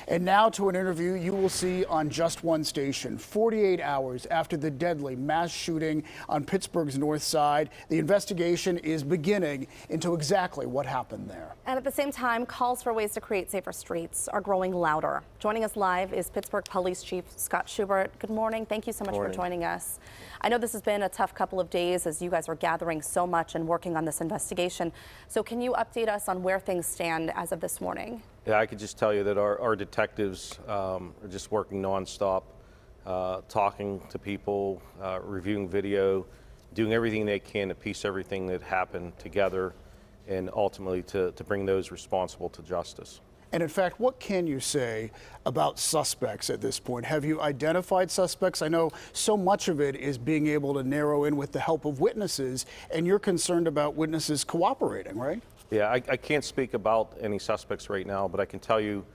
And now to an interview you will see on just one station. 48 hours after the deadly mass shooting on Pittsburgh's north side, the investigation is beginning into exactly what happened there. And at the same time, calls for ways to create safer streets are growing louder. Joining us live is Pittsburgh Police Chief Scott Schubert. Good morning. Thank you so much for joining us. I know this has been a tough couple of days as you guys are gathering so much and working on this investigation. So can you update us on where things stand as of this morning? Yeah, I could just tell you that our detectives are just working nonstop, talking to people, reviewing video, doing everything they can to piece everything that happened together and ultimately to bring those responsible to justice. And in fact, what can you say about suspects at this point? Have you identified suspects? I know so much of it is being able to narrow in with the help of witnesses, and you're concerned about witnesses cooperating, right? Yeah, I can't speak about any suspects right now, but I can tell you,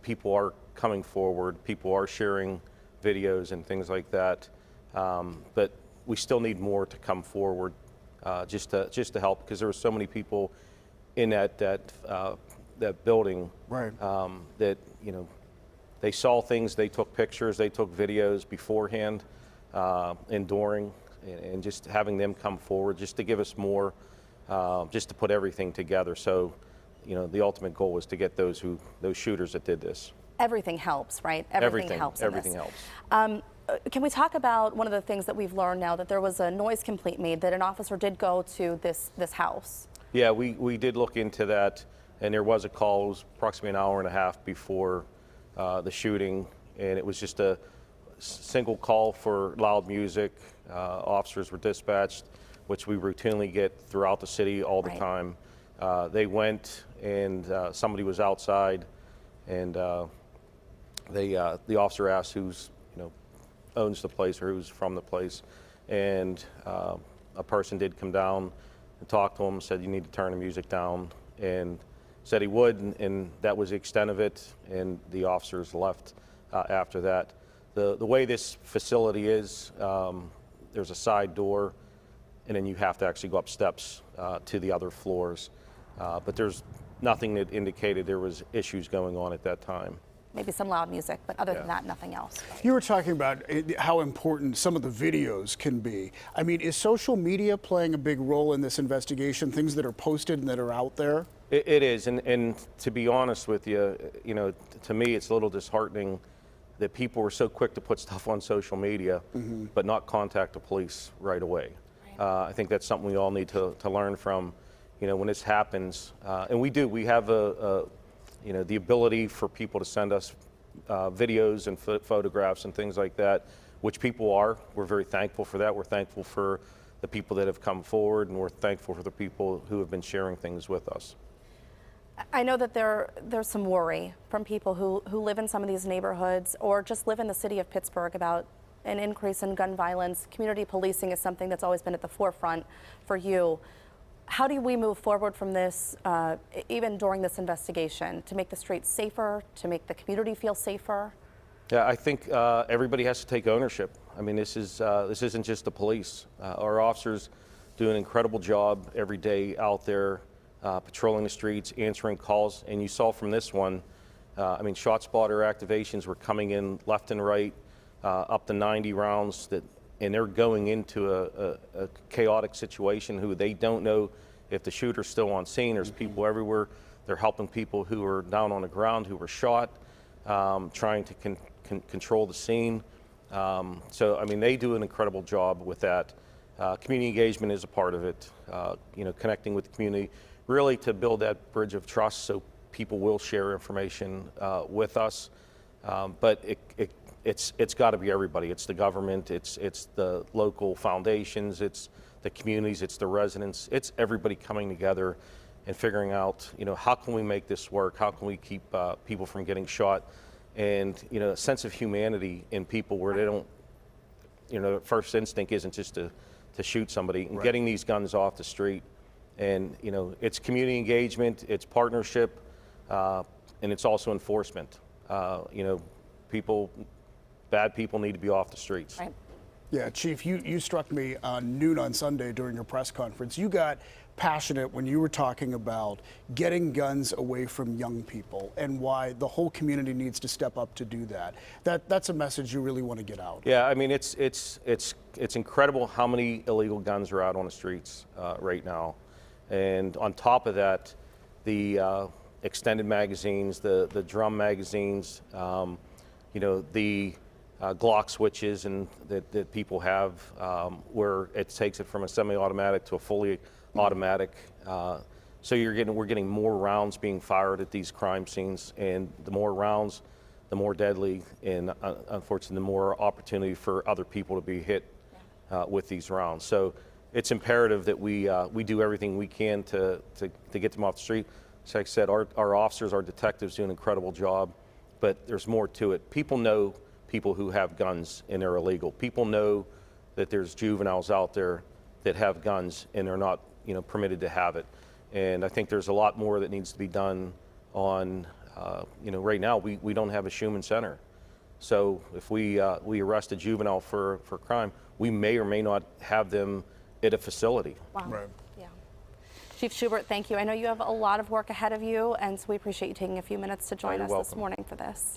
people are coming forward, people are sharing videos and things like that, but we still need more to come forward just to help, because there were so many people in that building, right. That they saw things, they took pictures, they took videos beforehand and during, and just having them come forward just to give us more, just to put everything together. So the ultimate goal was to get those shooters that did this. Everything helps, right? Everything helps. Everything helps. Can we talk about one of the things that we've learned now, that there was a noise complaint made that an officer did go to this house? Yeah, we did look into that, and there was a call. It was approximately an hour and a half before the shooting, and it was just a single call for loud music. Officers were dispatched, which we routinely get throughout the city all the time. They went, and somebody was outside, and the officer asked who's owns the place or who's from the place, and a person did come down and talk to him, said you need to turn the music down, and said he would, and that was the extent of it, and the officers left after that. The way this facility is, there's a side door, and then you have to actually go up steps to the other floors, but there's nothing that indicated there was issues going on at that time. Maybe some loud music, but other than that, nothing else. You were talking about how important some of the videos can be. I mean, is social media playing a big role in this investigation, things that are posted and that are out there? It is, and to be honest with you, to me it's a little disheartening that people were so quick to put stuff on social media, but not contact the police right away. I think that's something we all need to learn from, when this happens. And we have the ability for people to send us videos and photographs and things like that, which people are. We're very thankful for that. We're thankful for the people that have come forward, and we're thankful for the people who have been sharing things with us. I know that there's some worry from people who live in some of these neighborhoods or just live in the city of Pittsburgh about an increase in gun violence. Community policing is something that's always been at the forefront for you. How do we move forward from this, even during this investigation, to make the streets safer, to make the community feel safer? Yeah, I think everybody has to take ownership. I mean, this isn't just the police. Our officers do an incredible job every day out there, patrolling the streets, answering calls. And you saw from this one, shot spotter activations were coming in left and right, up to 90 rounds, and they're going into a chaotic situation who they don't know if the shooter's still on scene. There's people everywhere. They're helping people who are down on the ground who were shot, trying to control the scene. So, they do an incredible job with that. Community engagement is a part of it, connecting with the community, really to build that bridge of trust so people will share information with us. But it's got to be everybody. It's the government, it's the local foundations, it's the communities, it's the residents, it's everybody coming together and figuring out, how can we make this work? How can we keep people from getting shot? And, a sense of humanity in people where they don't, the first instinct isn't just to shoot somebody, and getting these guns off the street. And, it's community engagement, it's partnership, and it's also enforcement. Bad people need to be off the streets. Right. Yeah, Chief, you struck me on noon on Sunday during your press conference. You got passionate when you were talking about getting guns away from young people and why the whole community needs to step up to do that. That's a message you really want to get out. Yeah, I mean, it's incredible how many illegal guns are out on the streets right now. And on top of that, the extended magazines, the drum magazines, you know, the Glock switches and that people have, where it takes it from a semi-automatic to a fully automatic. So we're getting more rounds being fired at these crime scenes, and the more rounds, the more deadly, and unfortunately, the more opportunity for other people to be hit with these rounds. So it's imperative that we do everything we can to get them off the street. As I said, our officers, our detectives do an incredible job, but there's more to it. People know people who have guns and they're illegal. People know that there's juveniles out there that have guns and they're not, you know, permitted to have it. And I think there's a lot more that needs to be done on, you know, right now we don't have a Schumann Center. So if we arrest a juvenile for crime, we may or may not have them at a facility. Wow. Right. Yeah. Chief Schubert, thank you. I know you have a lot of work ahead of you, and so we appreciate you taking a few minutes to join You're us this welcome. morning for this.